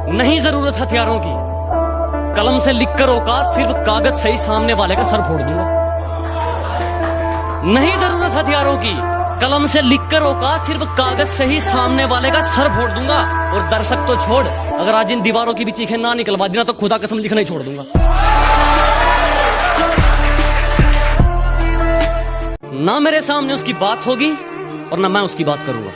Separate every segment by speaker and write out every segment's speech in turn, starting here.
Speaker 1: नहीं जरूरत हथियारों की, कलम से लिखकर औकात, सिर्फ कागज से ही सामने वाले का सर फोड़ दूंगा। नहीं जरूरत हथियारों की, कलम से लिखकर औकात, सिर्फ कागज से ही सामने वाले का सर फोड़ दूंगा। और दर्शक तो छोड़, अगर आज इन दीवारों की भी चीखें ना निकलवा देना तो खुदा कसम लिखना ही छोड़ दूंगा। ना मेरे सामने उसकी बात होगी और ना मैं उसकी बात करूंगा,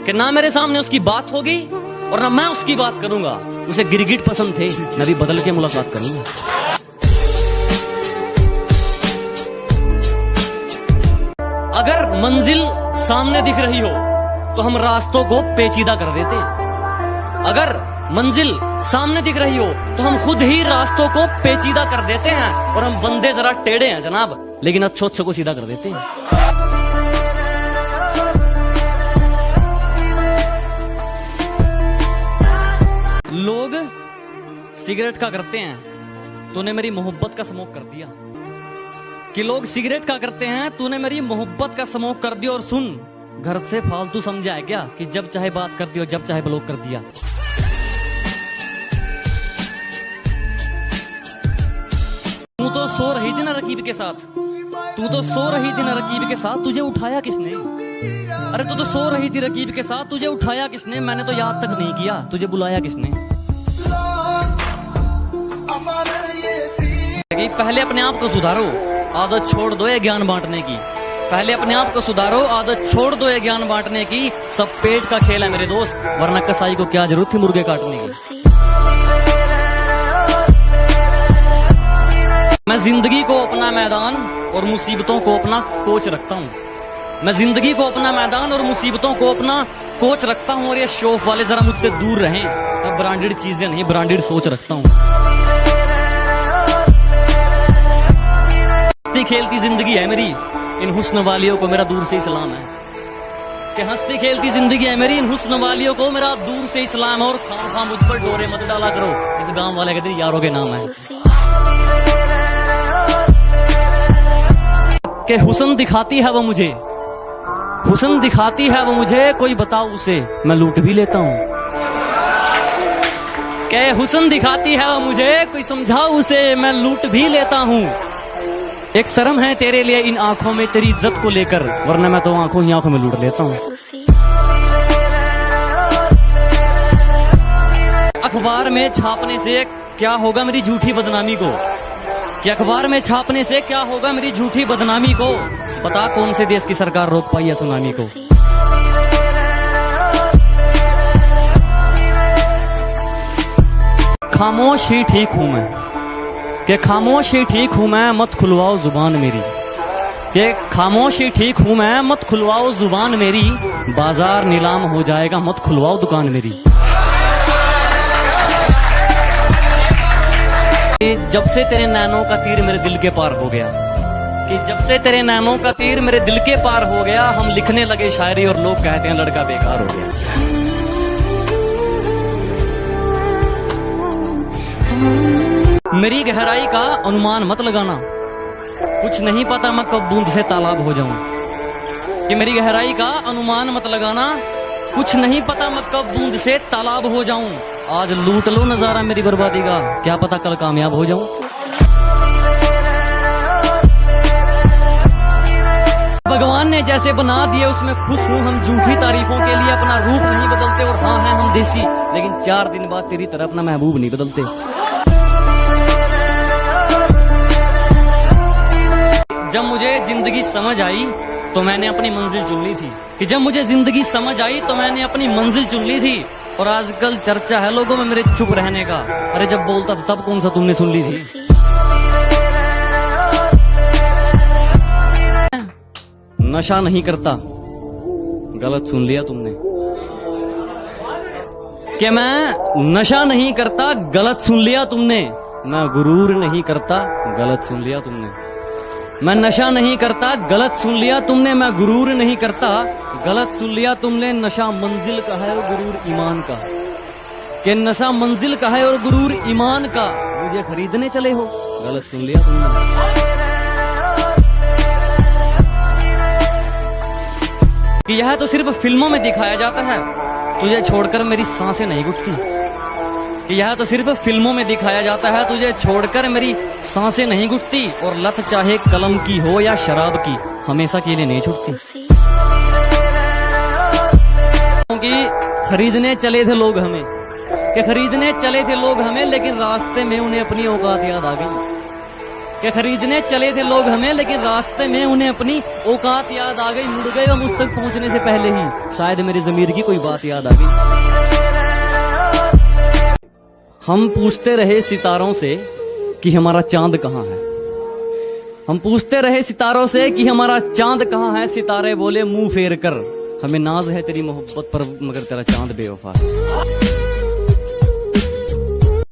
Speaker 1: कि ना मेरे सामने उसकी बात होगी और ना मैं उसकी बात करूंगा। उसे गिरगिट पसंद थे, मैं भी बदल के मुलाकात करूंगा। अगर मंजिल सामने दिख रही हो तो हम रास्तों को पेचीदा कर देते। अगर मंजिल सामने दिख रही हो तो हम खुद ही रास्तों को पेचीदा कर देते हैं। और हम बंदे जरा टेढ़े हैं जनाब, लेकिन अच्छों को सीधा कर देते हैं। लोग सिगरेट का करते हैं, तूने मेरी मोहब्बत का स्मोक कर दिया। कि लोग सिगरेट का करते हैं, तूने मेरी मोहब्बत का स्मोक कर दिया। और सुन, घर से फालतू समझा है क्या कि जब चाहे बात कर दी और जब चाहे ब्लॉक कर दिया। तू तो सो रही थी ना रकीब के साथ, तू तो सो रही थी ना रकीब के साथ, तुझे उठाया किसने? अरे तू तो सो रही थी रकीब के साथ, तुझे उठाया किसने? मैंने तो याद तक नहीं किया, तुझे बुलाया किसने? पहले अपने आप को सुधारो, आदत छोड़ दो ये ज्ञान बांटने की। पहले अपने आप को सुधारो, आदत छोड़ दो ये ज्ञान बांटने की। सब पेट का खेल है मेरे दोस्त, वरना कसाई को क्या जरूरत थी मुर्गे काटने की। मैं जिंदगी को अपना मैदान और मुसीबतों को अपना कोच रखता हूँ। मैं जिंदगी को अपना मैदान और मुसीबतों को अपना कोच रखता हूँ। और ये शौक वाले जरा मुझसे दूर रहें, मैं ब्रांडेड चीजें नहीं, ब्रांडेड सोच रखता हूँ। हंसती खेलती जिंदगी है मेरी, इन हुस्न वालियों को मेरा दूर से ही सलाम है। कि हंसती खेलती जिंदगी है मेरी, इन हुस्न वालियों को मेरा दूर से ही सलाम है। और खामखा मुझ पर डोरे मत डाला करो, इस गांव वाले के दिन यारों के नाम है। कि हुस्न दिखाती है वो मुझे, हुस्न दिखाती है वो मुझे, कोई बताओ उसे मैं लूट भी लेता हूँ। कि हुस्न दिखाती है वो मुझे, कोई समझाओ उसे मैं लूट भी लेता हूँ। एक शर्म है तेरे लिए इन आंखों में तेरी इज्जत को लेकर, वरना मैं तो आंखों ही आंखों में लूट लेता हूँ। अखबार में छापने से क्या होगा मेरी झूठी बदनामी को? कि अखबार में छापने से क्या होगा मेरी झूठी बदनामी को? बता कौन से देश की सरकार रोक पाई है सुनामी को? खामोश ही ठीक हूं मैं, कि खामोश ही ठीक हूं मैं, मत खुलवाओ जुबान मेरी। कि खामोश ही ठीक हूं मैं, मत खुलवाओ जुबान मेरी। बाजार नीलाम हो जाएगा, मत खुलवाओ दुकान मेरी। जब से तेरे नैनों का तीर मेरे दिल के पार हो गया, कि जब से तेरे नैनों का तीर मेरे दिल के पार हो गया, हम लिखने लगे शायरी और लोग कहते हैं लड़का बेकार हो गया। मेरी गहराई का अनुमान मत लगाना, कुछ नहीं पता मैं कब बूंद से तालाब हो जाऊं। कि मेरी गहराई का अनुमान मत लगाना, कुछ नहीं पता मैं कब बूंद से तालाब हो जाऊं। आज लूट लो नजारा मेरी बर्बादी का, क्या पता कल कामयाब हो जाऊं। भगवान ने जैसे बना दिए उसमें खुश हूं हम, झूठी तारीफों के लिए अपना रूप नहीं बदलते। और हाँ हैं हम देसी, लेकिन 4 दिन बाद तेरी तरह अपना महबूब नहीं बदलते। जब मुझे जिंदगी समझ आई तो मैंने अपनी मंजिल चुन ली थी। कि जब मुझे जिंदगी समझ आई तो मैंने अपनी मंजिल चुन ली थी। और आजकल चर्चा है लोगों में मेरे चुप रहने का। अरे जब बोलता था तब कौन सा तुमने सुन ली थी? नशा नहीं करता, गलत सुन लिया तुमने। कि मैं नशा नहीं करता, गलत सुन लिया तुमने। मैं गुरूर नहीं करता, गलत सुन लिया तुमने। मैं नशा नहीं करता, गलत सुन लिया तुमने। मैं गुरूर नहीं करता, गलत सुन लिया तुमने। नशा मंजिल का है और गुरूर ईमान का। कि नशा मंजिल का है और गुरूर ईमान का। मुझे खरीदने चले हो, गलत सुन लिया तुमने। कि यह तो सिर्फ फिल्मों में दिखाया जाता है, तुझे छोड़कर मेरी सांसें नहीं घुटती। कि यह तो सिर्फ फिल्मों में दिखाया जाता है, तुझे छोड़कर मेरी सांसें नहीं घुटती, और लत चाहे कलम की हो या शराब की, हमेशा के लिए नहीं छूटती। क्योंकि खरीदने चले थे लोग हमें, कि खरीदने चले थे लोग हमें, लेकिन रास्ते में उन्हें अपनी औकात याद आ गई। कि खरीदने चले थे लोग हमें, लेकिन रास्ते में उन्हें अपनी औकात याद आ गई। मुड़ गए और मुझ तक पहुंचने से पहले ही शायद मेरी ज़मीर की कोई बात याद आ गई। हम पूछते रहे सितारों से कि हमारा चांद कहाँ है। हम पूछते रहे सितारों से कि हमारा चांद कहाँ है। सितारे बोले मुंह फेर कर, हमें नाज है तेरी मोहब्बत पर, मगर तेरा चांद बेवफा है।